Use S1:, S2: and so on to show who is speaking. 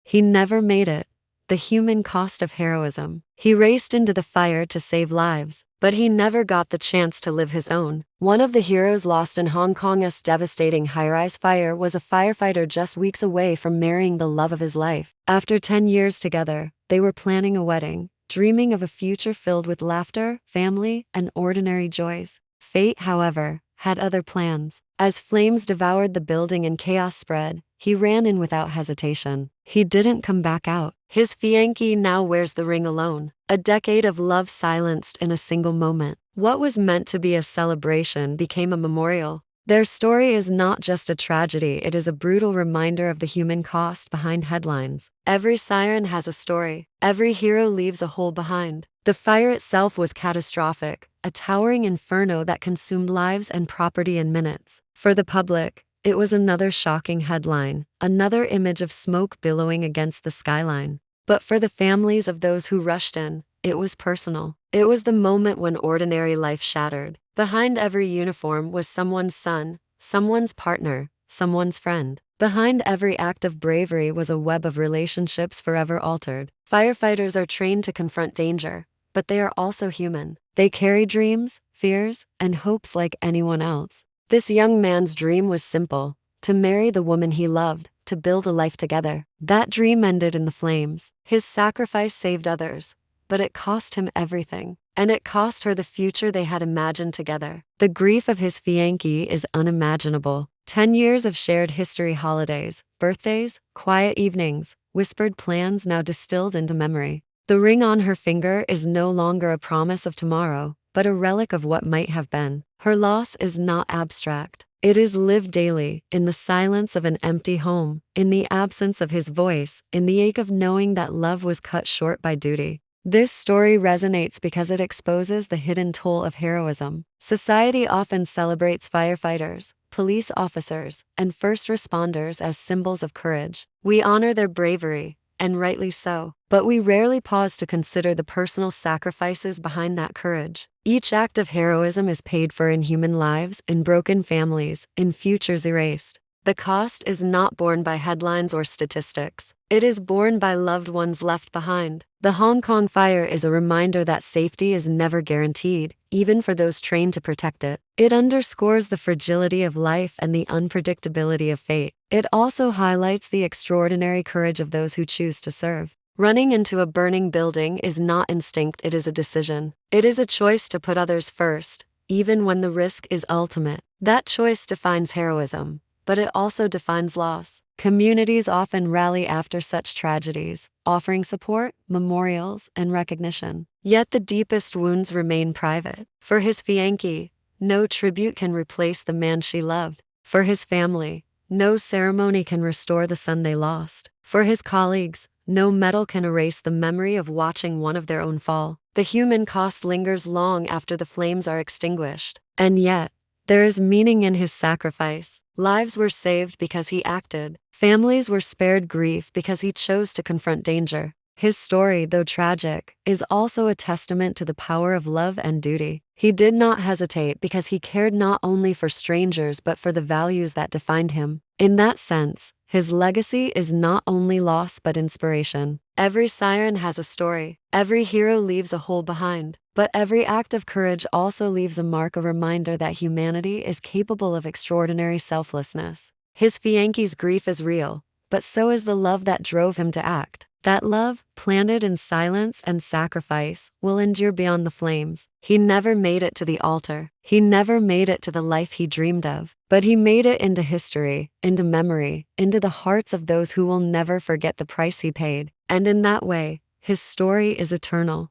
S1: He never made it. The human cost of heroism. He raced into the fire to save lives, but he never got the chance to live his own. One of the heroes lost in Hong Kong's devastating high-rise fire was a firefighter just weeks away from marrying the love of his life. After 10 years together, they were planning a wedding, dreaming of a future filled with laughter, family, and ordinary joys. Fate, however, had other plans. As flames devoured the building and chaos spread, he ran in without hesitation. He didn't come back out. His fiancée now wears the ring alone. A decade of love silenced in a single moment. What was meant to be a celebration became a memorial. Their story is not just a tragedy, it is a brutal reminder of the human cost behind headlines. Every siren has a story. Every hero leaves a hole behind. The fire itself was catastrophic, a towering inferno that consumed lives and property in minutes. For the public, it was another shocking headline, another image of smoke billowing against the skyline. But for the families of those who rushed in, it was personal. It was the moment when ordinary life shattered. Behind every uniform was someone's son, someone's partner, someone's friend. Behind every act of bravery was a web of relationships forever altered. Firefighters are trained to confront danger, but they are also human. They carry dreams, fears, and hopes like anyone else. This young man's dream was simple: to marry the woman he loved, to build a life together. That dream ended in the flames. His sacrifice saved others, but it cost him everything. And it cost her the future they had imagined together. The grief of his fiancée is unimaginable. 10 years of shared history, holidays, birthdays, quiet evenings, whispered plans now distilled into memory. The ring on her finger is no longer a promise of tomorrow, but a relic of what might have been. Her loss is not abstract. It is lived daily, in the silence of an empty home, in the absence of his voice, in the ache of knowing that love was cut short by duty. This story resonates because it exposes the hidden toll of heroism. Society often celebrates firefighters, police officers, and first responders as symbols of courage. We honor their bravery, and rightly so, but we rarely pause to consider the personal sacrifices behind that courage. Each act of heroism is paid for in human lives, in broken families, in futures erased. The cost is not borne by headlines or statistics. It is borne by loved ones left behind. The Hong Kong fire is a reminder that safety is never guaranteed, even for those trained to protect it. It underscores the fragility of life and the unpredictability of fate. It also highlights the extraordinary courage of those who choose to serve. Running into a burning building is not instinct, it is a decision. It is a choice to put others first, even when the risk is ultimate. That choice defines heroism, but it also defines loss. Communities often rally after such tragedies, offering support, memorials, and recognition. Yet the deepest wounds remain private. For his fiancée, no tribute can replace the man she loved. For his family, no ceremony can restore the son they lost. For his colleagues, no medal can erase the memory of watching one of their own fall. The human cost lingers long after the flames are extinguished. And yet, there is meaning in his sacrifice. Lives were saved because he acted. Families were spared grief because he chose to confront danger. His story, though tragic, is also a testament to the power of love and duty. He did not hesitate because he cared not only for strangers but for the values that defined him. In that sense, his legacy is not only loss but inspiration. Every siren has a story. Every hero leaves a hole behind. But every act of courage also leaves a mark, a reminder that humanity is capable of extraordinary selflessness. His fiancée's grief is real, but so is the love that drove him to act. That love, planted in silence and sacrifice, will endure beyond the flames. He never made it to the altar. He never made it to the life he dreamed of. But he made it into history, into memory, into the hearts of those who will never forget the price he paid. And in that way, his story is eternal.